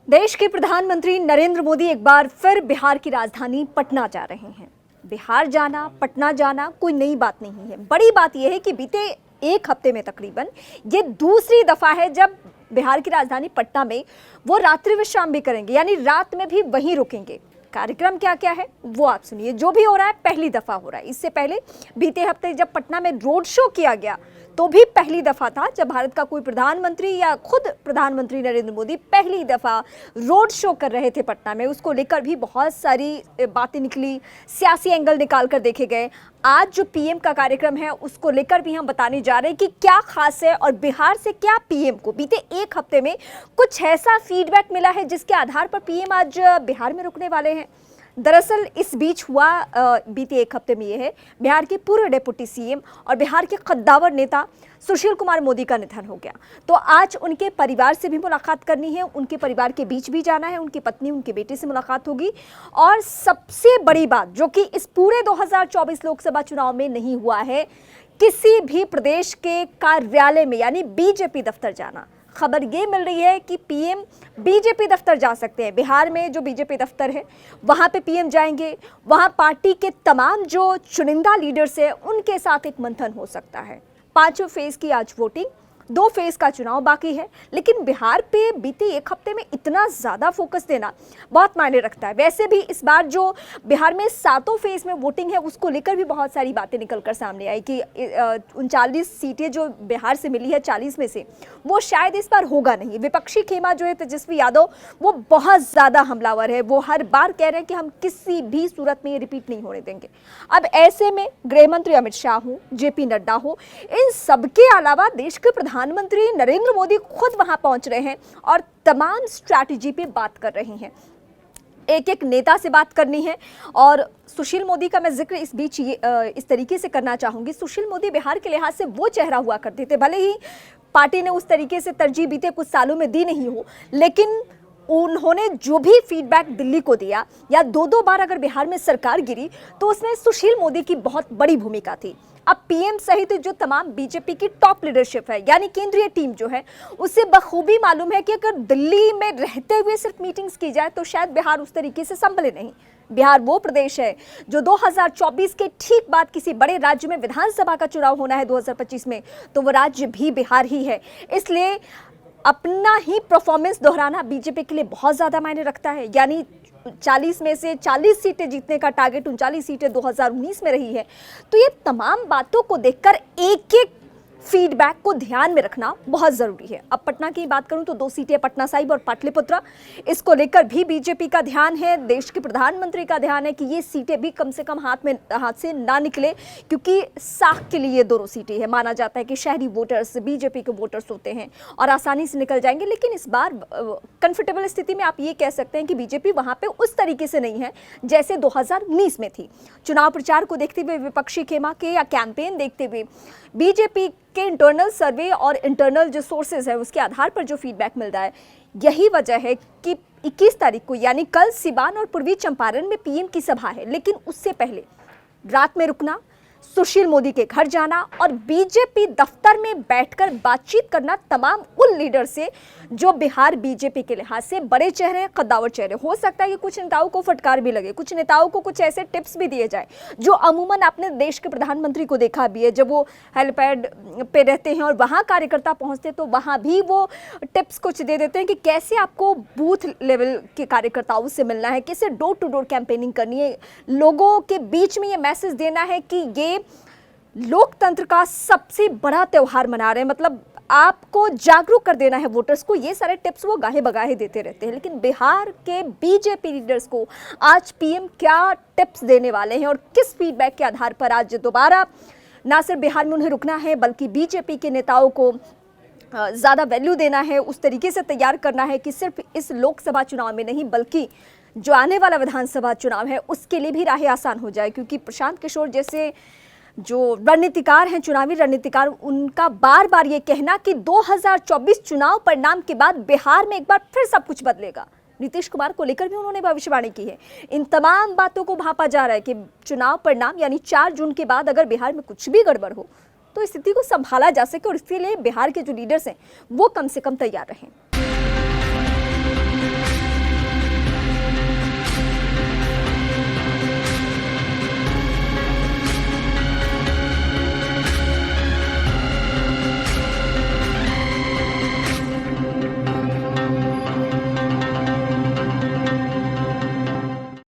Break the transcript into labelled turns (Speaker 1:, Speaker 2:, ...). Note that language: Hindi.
Speaker 1: देश के प्रधानमंत्री नरेंद्र मोदी एक बार फिर बिहार की राजधानी पटना जा रहे हैं। बिहार जाना, पटना जाना कोई नई बात नहीं है। बड़ी बात यह है कि बीते एक हफ्ते में तकरीबन ये दूसरी दफा है जब बिहार की राजधानी पटना में वो रात्रि विश्राम भी करेंगे, यानी रात में भी वहीं रुकेंगे। कार्यक्रम क्या क्या है वो आप सुनिए। जो भी हो रहा है पहली दफा हो रहा है। इससे पहले बीते हफ्ते जब पटना में रोड शो किया गया तो भी पहली दफा था जब भारत का कोई प्रधानमंत्री या खुद प्रधानमंत्री नरेंद्र मोदी पहली दफा रोड शो कर रहे थे पटना में। उसको लेकर भी बहुत सारी बातें निकली, सियासी एंगल निकाल कर देखे गए। आज जो पीएम का कार्यक्रम है उसको लेकर भी हम बताने जा रहे हैं कि क्या खास है और बिहार से क्या पीएम को बीते एक हफ्ते में कुछ ऐसा फीडबैक मिला है जिसके आधार पर पीएम आज बिहार में रुकने वाले हैं। दरअसल इस बीच हुआ बीते एक हफ्ते में यह है, बिहार के पूर्व डेप्यूटी सीएम और बिहार के कद्दावर नेता सुशील कुमार मोदी का निधन हो गया। तो आज उनके परिवार से भी मुलाकात करनी है, उनके परिवार के बीच भी जाना है, उनकी पत्नी उनके बेटे से मुलाकात होगी। और सबसे बड़ी बात जो कि इस पूरे 2024 लोकसभा चुनाव में नहीं हुआ है, किसी भी प्रदेश के कार्यालय में यानी बीजेपी दफ्तर जाना। खबर ये मिल रही है कि पीएम बीजेपी दफ्तर जा सकते हैं। बिहार में जो बीजेपी दफ्तर है वहां पे पीएम जाएंगे, वहां पार्टी के तमाम जो चुनिंदा लीडर्स हैं उनके साथ एक मंथन हो सकता है। 5 फेज की आज वोटिंग, 2 फेज का चुनाव बाकी है, लेकिन बिहार पे बीते एक हफ्ते में इतना ज़्यादा फोकस देना बहुत मायने रखता है। वैसे भी इस बार जो बिहार में 7 फेज में वोटिंग है उसको लेकर भी बहुत सारी बातें निकलकर सामने आई कि 39 सीटें जो बिहार से मिली है 40 में से वो शायद इस बार होगा नहीं। विपक्षी खेमा जो है तेजस्वी यादव वो बहुत ज़्यादा हमलावर है, वो हर बार कह रहे हैं कि हम किसी भी सूरत में ये रिपीट नहीं होने देंगे। अब ऐसे में गृह मंत्री अमित शाह हो, जेपी नड्डा हो, इन सबके अलावा देश के प्रधानमंत्री नरेंद्र मोदी खुद वहां पहुंच रहे हैं और तमाम स्ट्रैटेजी पे बात कर रहे हैं। एक एक नेता से बात करनी है। और सुशील मोदी का मैं जिक्र इस बीच इस तरीके से करना चाहूंगी। सुशील मोदी बिहार के लिहाज से वो चेहरा हुआ करते थे, भले ही पार्टी ने उस तरीके से तरजीह बीते कुछ सालों में दी नहीं हो, लेकिन उन्होंने जो भी फीडबैक दिल्ली को दिया या 2-2 बार अगर बिहार में सरकार गिरी तो उसमें सुशील मोदी की बहुत बड़ी भूमिका थी। अब पीएम सहित जो तमाम बीजेपी की टॉप लीडरशिप है यानी केंद्रीय टीम जो है उसे बखूबी मालूम है कि अगर दिल्ली में रहते हुए सिर्फ मीटिंग्स की जाए तो शायद बिहार उस तरीके से संभले नहीं। बिहार वो प्रदेश है जो 2024 के ठीक बाद किसी बड़े राज्य में विधानसभा का चुनाव होना है 2025 में, तो वो राज्य भी बिहार ही है। इसलिए अपना ही परफॉर्मेंस दोहराना बीजेपी के लिए बहुत ज़्यादा मायने रखता है। यानी 40 में से 40 सीटें जीतने का टारगेट 39 सीटें 2019 में रही है। तो ये तमाम बातों को देखकर एक एक फीडबैक को ध्यान में रखना बहुत ज़रूरी है। अब पटना की बात करूं तो 2 सीटें पटना साहिब और पाटलिपुत्रा, इसको लेकर भी बीजेपी का ध्यान है, देश के प्रधानमंत्री का ध्यान है कि ये सीटें भी कम से कम हाथ से ना निकले, क्योंकि साख के लिए ये दोनों सीटें हैं। माना जाता है कि शहरी वोटर्स बीजेपी के वोटर्स होते हैं और आसानी से निकल जाएंगे। लेकिन इस बार कंफर्टेबल स्थिति में आप ये कह सकते हैं कि बीजेपी वहाँ पर उस तरीके से नहीं है जैसे 2019 में थी। चुनाव प्रचार को देखते हुए, विपक्षी खेमा के या कैंपेन देखते हुए बीजेपी के इंटरनल सर्वे और इंटरनल जो सोर्सेज है उसके आधार पर जो फीडबैक मिल रहा है, यही वजह है कि 21 तारीख को यानी कल सिवान और पूर्वी चंपारण में पीएम की सभा है। लेकिन उससे पहले रात में रुकना, सुशील मोदी के घर जाना और बीजेपी दफ्तर में बैठकर बातचीत करना तमाम उन लीडर से जो बिहार बीजेपी के लिहाज से बड़े चेहरे हैं, कद्दावर चेहरे। हो सकता है कि कुछ नेताओं को फटकार भी लगे, कुछ नेताओं को कुछ ऐसे टिप्स भी दिए जाए जो अमूमन आपने देश के प्रधानमंत्री को देखा भी है। जब वो हेलीपैड पे रहते हैं और वहाँ कार्यकर्ता पहुँचते हैं तो वहाँ भी वो टिप्स कुछ दे देते हैं कि कैसे आपको बूथ लेवल के कार्यकर्ताओं से मिलना है, कैसे डोर टू डोर कैंपेनिंग करनी है, लोगों के बीच में ये मैसेज देना है कि ये लोकतंत्र का सबसे बड़ा त्योहार मना रहे हैं, मतलब आपको जागरूक कर देना है वोटर्स को। ये सारे टिप्स वो गाहे बगाहे देते रहते हैं। लेकिन बिहार के बीजेपी लीडर्स को आज पीएम क्या टिप्स देने वाले हैं और किस फीडबैक के आधार पर आज दोबारा ना सिर्फ बिहार में उन्हें रुकना है बल्कि बीजेपी के नेताओं को ज़्यादा वैल्यू देना है, उस तरीके से तैयार करना है कि सिर्फ इस लोकसभा चुनाव में नहीं बल्कि जो आने वाला विधानसभा चुनाव है उसके लिए भी राहें आसान हो जाए। क्योंकि प्रशांत किशोर जैसे जो रणनीतिकार हैं, चुनावी रणनीतिकार, उनका बार बार ये कहना कि 2024 चुनाव परिणाम के बाद बिहार में एक बार फिर सब कुछ बदलेगा। नीतीश कुमार को लेकर भी उन्होंने भविष्यवाणी की है। इन तमाम बातों को भांपा जा रहा है कि चुनाव परिणाम यानी 4 जून के बाद अगर बिहार में कुछ भी गड़बड़ हो तो स्थिति को संभाला जा सके और इसके लिए बिहार के जो लीडर्स हैं वो कम से कम तैयार रहें।